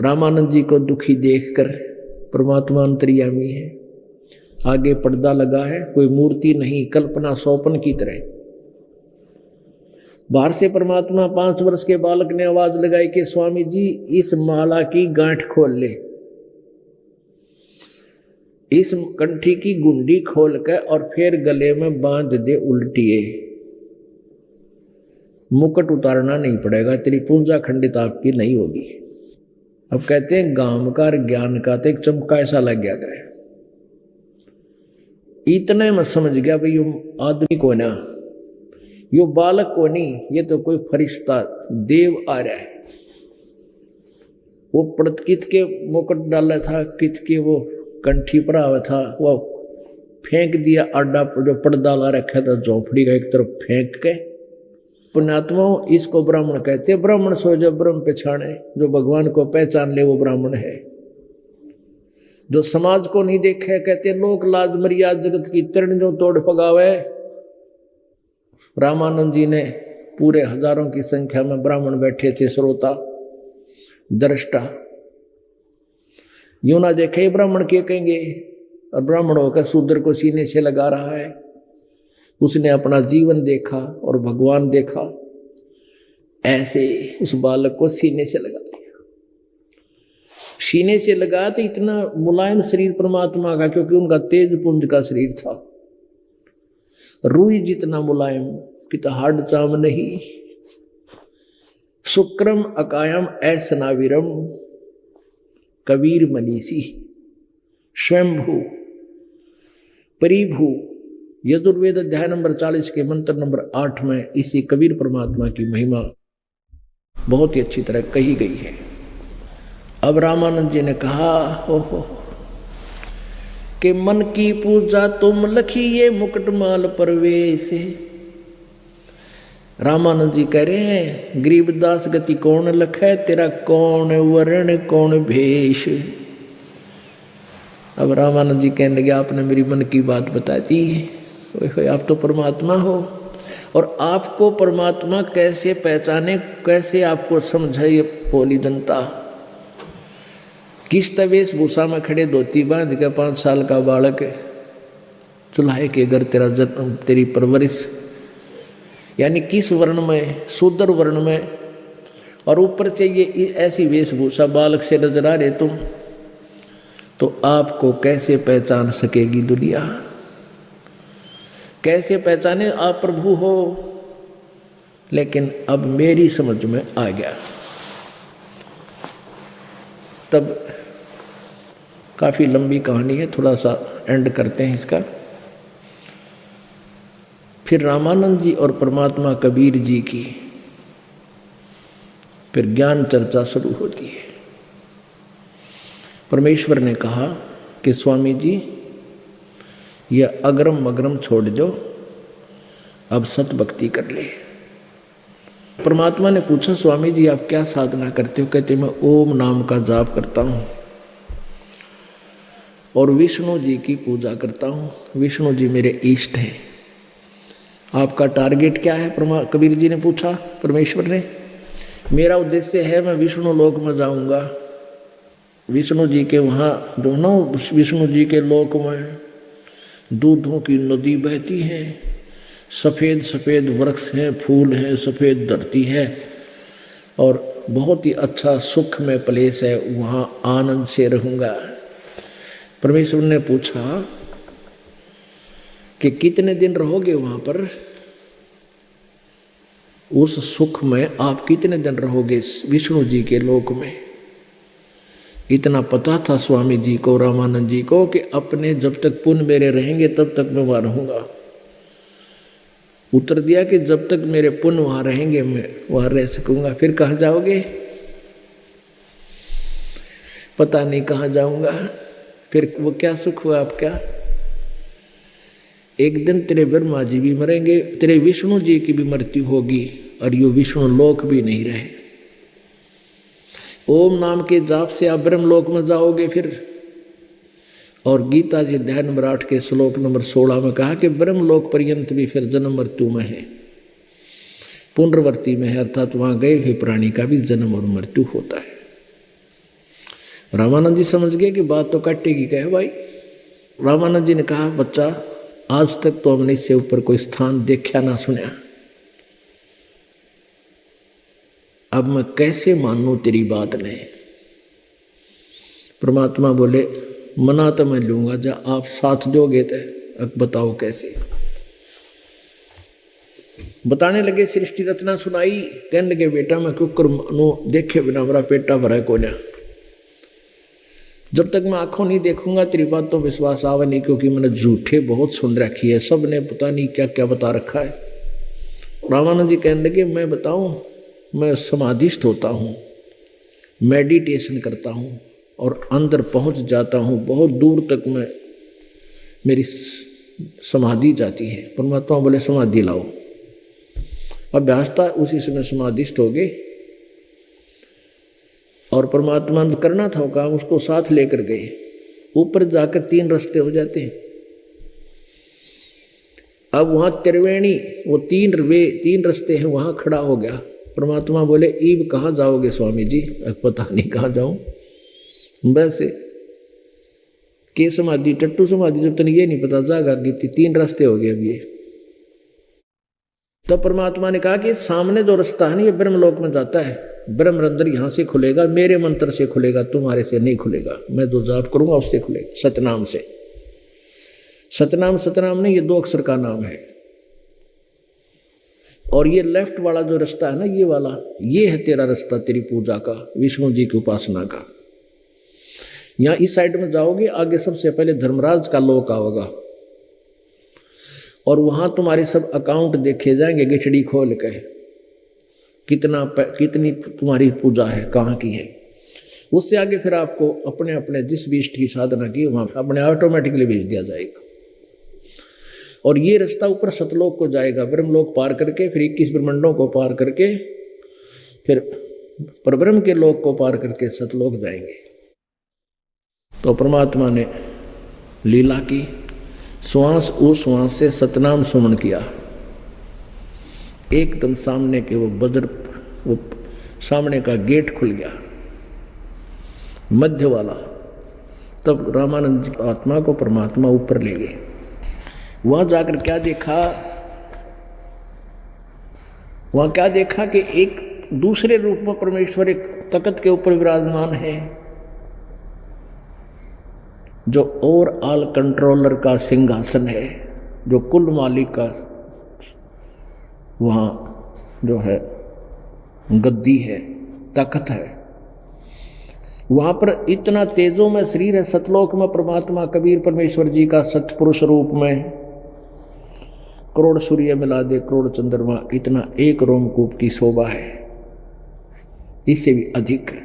रामानंद जी को दुखी देखकर परमात्मा अंतर्यामी है, आगे पर्दा लगा है, कोई मूर्ति नहीं, कल्पना स्वप्न की तरह। बाहर से परमात्मा 5 वर्ष के बालक ने आवाज लगाई कि स्वामी जी इस माला की गांठ खोल ले, इस कंठी की गुंडी खोल कर और फिर गले में बांध दे उल्टिए, मुकुट उतारना नहीं पड़ेगा, तेरी पूजा खंडित आपकी नहीं होगी। अब कहते हैं गांव का ज्ञान का तो एक चमका ऐसा लग गया करे। इतने में समझ गया भाई यो आदमी को ना, यो बालक को नहीं, ये तो कोई फरिश्ता देव आ रहा है। वो कित के मुकुट डाला था, कित के वो कंठी पर आवा था, वो फेंक दिया आडा जो पर्दा ला रखा था झोपड़ी का एक तरफ फेंक के। पुण्यात्माओं इसको ब्राह्मण कहते हैं। ब्राह्मण सो जो ब्रह्म पहचाने, जो भगवान को पहचान ले वो ब्राह्मण है। जो समाज को नहीं देखे कहते लोक लाज मर्यादा जगत की तरण जो तोड़ पगावे। रामानंद जी ने पूरे हजारों की संख्या में ब्राह्मण बैठे थे, श्रोता दृष्टा, यूं ना देखे ब्राह्मण के कहेंगे, और ब्राह्मण होकर शूद्र को सीने से लगा रहा है। उसने अपना जीवन देखा और भगवान देखा, ऐसे उस बालक को सीने से लगा दिया। सीने से लगा तो इतना मुलायम शरीर परमात्मा का, क्योंकि उनका तेज पुंज का शरीर था, रूई जितना मुलायम, कितना हाड चाम नहीं। शुक्रम अकायम ऐसनाविरम कबीर मनीषी स्वयंभू परिभू यजुर्वेद अध्याय नंबर 40 के मंत्र नंबर 8 में इसी कबीर परमात्मा की महिमा बहुत ही अच्छी तरह कही गई है। अब रामानंद जी ने कहा हो कि मन की पूजा तुम लखिए मुकुटमाल परवेश। रामानंद जी कह रहे हैं गरीबदास गति कौन लखे, तेरा कौन वर्ण कौन भेष। अब रामानंद जी कहने लगे आपने मेरी मन की बात बता दी, आप तो परमात्मा हो, और आपको परमात्मा कैसे पहचाने, कैसे आपको समझे ये पोली जनता। किस तवेश भूसा में खड़े धोती बांध के 5 साल का बालक चुल्हे के घर तेरा जन्म तेरी परवरिश, यानी किस वर्ण में, शूद्र वर्ण में, और ऊपर से ये ऐसी वेशभूषा बालक से नजर आ रहे तुम, तो आपको कैसे पहचान सकेगी दुनिया, कैसे पहचाने आप प्रभु हो। लेकिन अब मेरी समझ में आ गया। तब काफी लंबी कहानी है, थोड़ा सा एंड करते हैं इसका। फिर रामानंद जी और परमात्मा कबीर जी की फिर ज्ञान चर्चा शुरू होती है। परमेश्वर ने कहा कि स्वामी जी यह अग्रम मग्रम छोड़ दो, अब सत भक्ति कर ले। परमात्मा ने पूछा स्वामी जी आप क्या साधना करते हो? कहते मैं ओम नाम का जाप करता हूँ और विष्णु जी की पूजा करता हूँ, विष्णु जी मेरे इष्ट हैं। आपका टारगेट क्या है? कबीर जी ने पूछा परमेश्वर ने। मेरा उद्देश्य है मैं विष्णु लोक में जाऊंगा, विष्णु जी के वहाँ दोनों, विष्णु जी के लोक में दूधों की नदी बहती है, सफ़ेद सफ़ेद वृक्ष हैं, फूल हैं, सफ़ेद धरती है, और बहुत ही अच्छा सुख में प्लेस है, वहाँ आनंद से रहूँगा। परमेश्वर ने पूछा कि कितने दिन रहोगे वहाँ पर, उस सुख में आप कितने दिन रहोगे विष्णु जी के लोक में। इतना पता था स्वामी जी को, रामानंद जी को, कि अपने जब तक पुण्य मेरे रहेंगे तब तक मैं वहाँ रहूँगा। उत्तर दिया कि जब तक मेरे पुण्य वहाँ रहेंगे मैं वहाँ रह सकूँगा। फिर कहाँ जाओगे? पता नहीं कहाँ जाऊँगा। फिर वो क्या सुख हुआ आपका? एक दिन तेरे ब्रह्मा जी भी मरेंगे, तेरे विष्णु जी की भी मृत्यु होगी, और यो विष्णु लोक भी नहीं रहे। ओम नाम के जाप से आप ब्रह्म लोक में जाओगे फिर। और गीता जी अध्याय नंबर 8 के श्लोक नंबर 16 में कहा कि ब्रह्म लोक पर्यंत भी फिर जन्म मृत्यु में है, पुनर्वर्ती में है, अर्थात वहाँ गए हुए प्राणी का भी जन्म और मृत्यु होता है। रामानंद जी समझ गए कि बात तो काटेगी क्या है भाई। रामानंद जी ने कहा बच्चा आज तक तो हमने इससे ऊपर कोई स्थान देखा ना सुना, अब मैं कैसे मानूं तेरी बात ने। परमात्मा बोले मना तो मैं लूंगा, जा आप साथ दोगे तो अब बताओ कैसे। बताने लगे, सृष्टि रचना सुनाई। कहने लगे बेटा मैं क्यों कर मानूं, देखे बिना मेरा पेटा भरा को ना। जब तक मैं आंखों नहीं देखूंगा तेरी बात तो विश्वास आवे नहीं, क्योंकि मैंने झूठे बहुत सुन रखी है, सब ने पता नहीं क्या क्या बता रखा है। रामानंद जी कहने लगे मैं बताऊं, मैं समाधिस्थ होता हूँ, मेडिटेशन करता हूँ और अंदर पहुँच जाता हूँ, बहुत दूर तक मैं मेरी समाधि जाती है। परमात्मा बोले समाधि लाओ। अभ्यास था, उसी समय समाधिस्थ हो गए, और परमात्मा ने करना था काम, उसको साथ लेकर गए। ऊपर जाकर 3 रास्ते हो जाते हैं। अब वहाँ त्रिवेणी, वो 3 रास्ते हैं, वहाँ खड़ा हो गया। परमात्मा बोले ईब कहाँ जाओगे स्वामी जी? पता नहीं कहाँ जाऊँ, वैसे के समाधि टट्टू समाधि जब तक ये नहीं पता जागा की थी। 3 रास्ते हो गए अब ये। तब परमात्मा ने कहा कि सामने जो रास्ता है ना ये ब्रह्मलोक में जाता है, ब्रह्मरंध्र यहाँ से खुलेगा, मेरे मंत्र से खुलेगा, तुम्हारे से नहीं खुलेगा। मैं जो जाप करूंगा उससे खुलेगा, सतनाम से। सतनाम सतनाम नहीं, ये 2 अक्षर का नाम है। और ये लेफ्ट वाला जो रास्ता है ना, ये वाला, ये है तेरा रास्ता, तेरी पूजा का, विष्णु जी की उपासना का। यहाँ इस साइड में जाओगे, आगे सबसे पहले धर्मराज का लोक आओगा, और वहां तुम्हारे सब अकाउंट देखे जाएंगे गिचड़ी खोल के, कितनी तुम्हारी पूजा है, कहाँ की है। उससे आगे फिर आपको अपने अपने जिस भी इष्ट की साधना की वहां अपने ऑटोमेटिकली भेज दिया जाएगा। और ये रास्ता ऊपर सतलोक को जाएगा, ब्रह्मलोक पार करके, फिर 21 ब्रह्मंडों को पार करके, फिर परब्रह्म के लोक को पार करके सतलोक जाएंगे। तो परमात्मा ने लीला की, श्वास उश्वास से सतनाम सुमन किया। एकदम सामने के वो सामने का गेट खुल गया, मध्य वाला। तब रामानंद जी आत्मा को परमात्मा ऊपर ले गए। वहां जाकर क्या देखा, वहां क्या देखा कि एक दूसरे रूप में परमेश्वर एक तख्त के ऊपर विराजमान है, जो और ऑल कंट्रोलर का सिंहासन है, जो कुल मालिक का वहां जो है गद्दी है, तख्त है। वहां पर इतना तेजों में शरीर है। सतलोक में परमात्मा कबीर परमेश्वर जी का सतपुरुष रूप में करोड़ सूर्य मिला दे, करोड़ चंद्रमा, इतना एक रोमकूप की शोभा है, इससे भी अधिक है।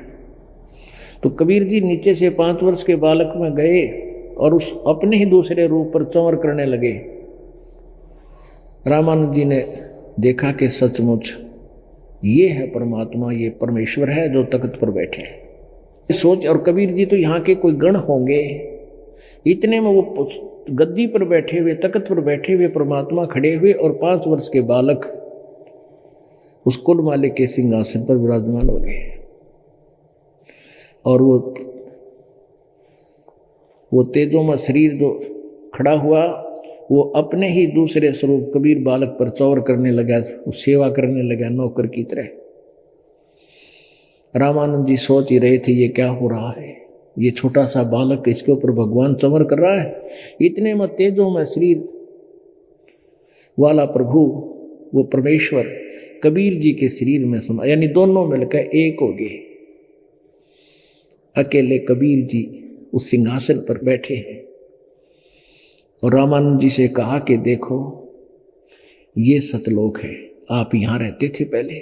तो कबीर जी नीचे से 5 वर्ष के बालक में गए और उस अपने ही दूसरे रूप पर चंवर करने लगे। रामानंद जी ने देखा कि सचमुच ये है परमात्मा, ये परमेश्वर है जो तख्त पर बैठे। सोच, और कबीर जी तो यहाँ के कोई गण होंगे, इतने में वो गद्दी पर बैठे हुए, तख्त पर बैठे हुए परमात्मा खड़े हुए और 5 वर्ष के बालक उस कुल मालिक के सिंहासन पर विराजमान हो गए। और वो तेजों में शरीर जो खड़ा हुआ, वो अपने ही दूसरे स्वरूप कबीर बालक पर चौर करने लगा, सेवा करने लगा नौकर की तरह। रामानंद जी सोच ही रहे थे ये क्या हो रहा है, ये छोटा सा बालक, इसके ऊपर भगवान चमर कर रहा है। इतने में तेजों में शरीर वाला प्रभु, वो परमेश्वर कबीर जी के शरीर में समा, यानी दोनों मिलकर एक हो गए। अकेले कबीर जी उस सिंहासन पर बैठे हैं और रामानंद जी से कहा कि देखो ये सतलोक है, आप यहाँ रहते थे पहले,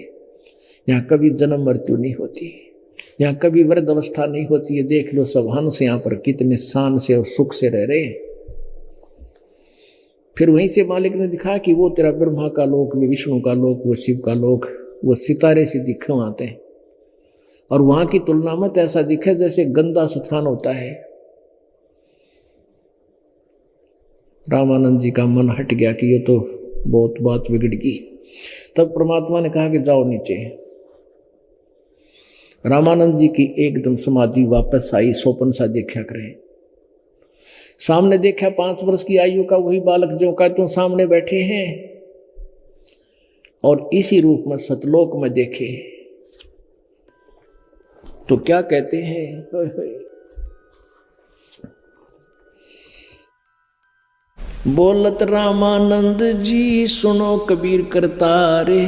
यहाँ कभी जन्म मृत्यु नहीं होती, यहाँ कभी वृद्ध अवस्था नहीं होती है। देख लो सब हंस यहाँ पर कितने शान से और सुख से रह रहे हैं। फिर वहीं से मालिक ने दिखा कि वो तेरा ब्रह्मा का लोक, वो विष्णु का लोक, वो शिव का लोक, वो सितारे से दिखे आते हैं। और वहां की तुलना में तो ऐसा दिखे जैसे गंदा स्थान होता है। रामानंद जी का मन हट गया कि ये तो बहुत बात बिगड़ गई। तब परमात्मा ने कहा कि जाओ नीचे। रामानंद जी की एकदम समाधि वापस आई, सोपन सा देखा करें। सामने देखा 5 वर्ष की आयु का वही बालक जो का तुम सामने बैठे हैं, और इसी रूप में सतलोक में देखे तो क्या कहते हैं, बोलत रामानंद जी सुनो कबीर करतारे,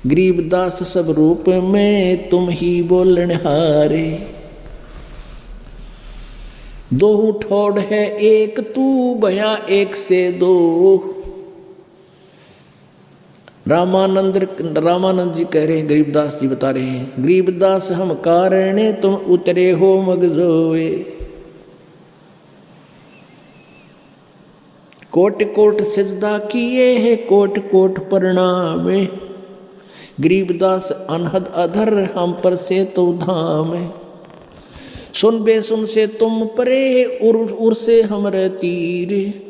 गरीबदास सब रूप में तुम ही बोलन हारे। दो ठोड़ है एक तू भया एक से दो। रामानंद जी कह रहे हैं, गरीबदास जी बता रहे हैं, गरीबदास हम कारणे तुम उतरे हो मगजोए। कोट कोट सजदा किए है कोट कोट प्रणाम। गरीबदास अनहद अधर हम पर से तो धाम। सुन बे सुन से तुम परे उर से हमरे तीर।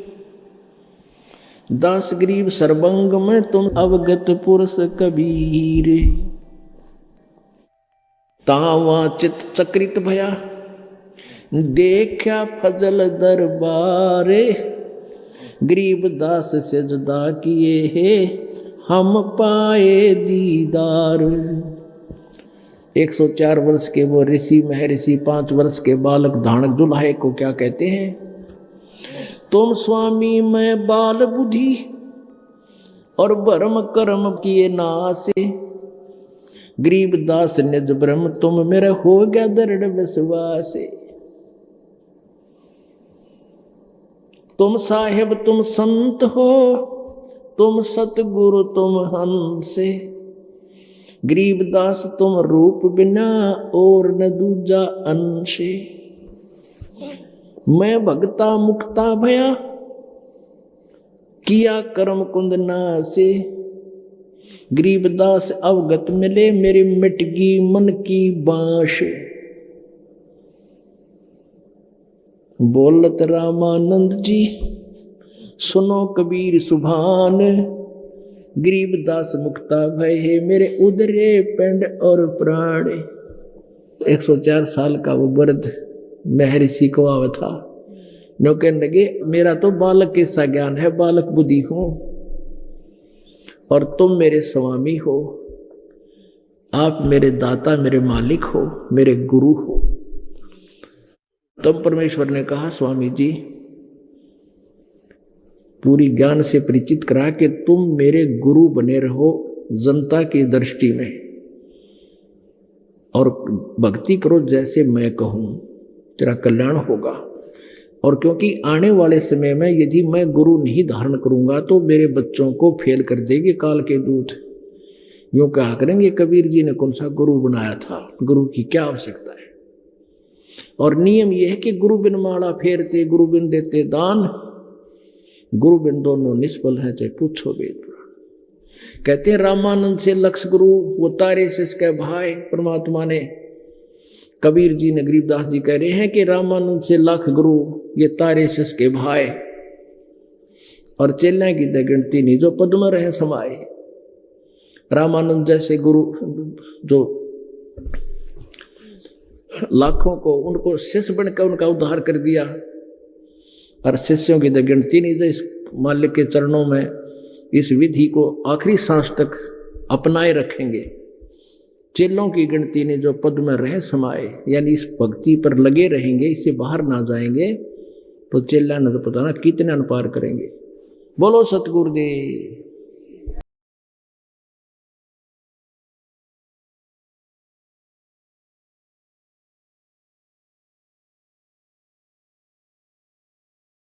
दास गरीब सर्वंग में तुम अवगत पुरुष कबीर। तावा चित चक्रित भया देखा फजल दरबारे। गरीबदास सजदा किए है हम पाए दीदार। 104 वर्ष के वो ऋषि महर्षि 5 वर्ष के बालक धानक दुल्हे को क्या कहते हैं, तुम स्वामी मैं बाल बुद्धि और भरम कर्म किए नासे। गरीबदास निज ब्रह्म तुम मेरा हो गया दृढ़ विश्वास। तुम साहेब तुम संत हो, तुम सतगुरु तुम हंसे, गरीबदास तुम रूप बिना और न दूजा अंशे। मैं भगता मुक्ता भया, किया कर्म कुंद नासे, गरीबदास अवगत मिले, मेरी मिटगी मन की बांश। बोलत रामानंद जी सुनो कबीर सुभान, गरीबदास मुक्ता भय है, मेरे उदरे पिंड और प्राण। 104 साल का वो वृद्ध महर्षि को आवा था, जो कहने लगे मेरा तो बालक के सा ज्ञान है, बालक बुद्धि हूं, और तुम मेरे स्वामी हो, आप मेरे दाता मेरे मालिक हो, मेरे गुरु हो। तब परमेश्वर ने कहा स्वामी जी पूरी ज्ञान से परिचित करा कि तुम मेरे गुरु बने रहो जनता की दृष्टि में, और भक्ति करो जैसे मैं कहूं, तेरा कल्याण होगा। और क्योंकि आने वाले समय में यदि मैं गुरु नहीं धारण करूंगा तो मेरे बच्चों को फेल कर देंगे काल के दूत, यूं कहा करेंगे कबीर जी ने कौन सा गुरु बनाया था, गुरु की क्या आवश्यकता है। और नियम यह है कि गुरु बिन माला फेरते, गुरु बिन देते दान, गुरु बिन दोनों निष्फल है, चाहे पूछो वेद पुराण। कहते हैं रामानंद से लक्ष्य गुरु, वो तारे से इसके भाई परमात्मा ने, कबीर जी ने, गरीबदास जी कह रहे हैं कि रामानंद से लाख गुरु, ये तारे से इसके भाई, और चेला की गिनती नहीं जो पद में रहे समाये। रामानंद जैसे गुरु जो लाखों को उनको शिष्य बनकर उनका उद्धार कर दिया, और शिष्यों की गिनती नहीं जो इस मालिक के चरणों में इस विधि को आखिरी सांस तक अपनाए रखेंगे। चेलों की गिनती ने जो पद में रह समाए, यानी इस भक्ति पर लगे रहेंगे, इससे बाहर ना जाएंगे, तो चेला ने तो पता ना कितने अनपार करेंगे। बोलो सतगुरुदेव।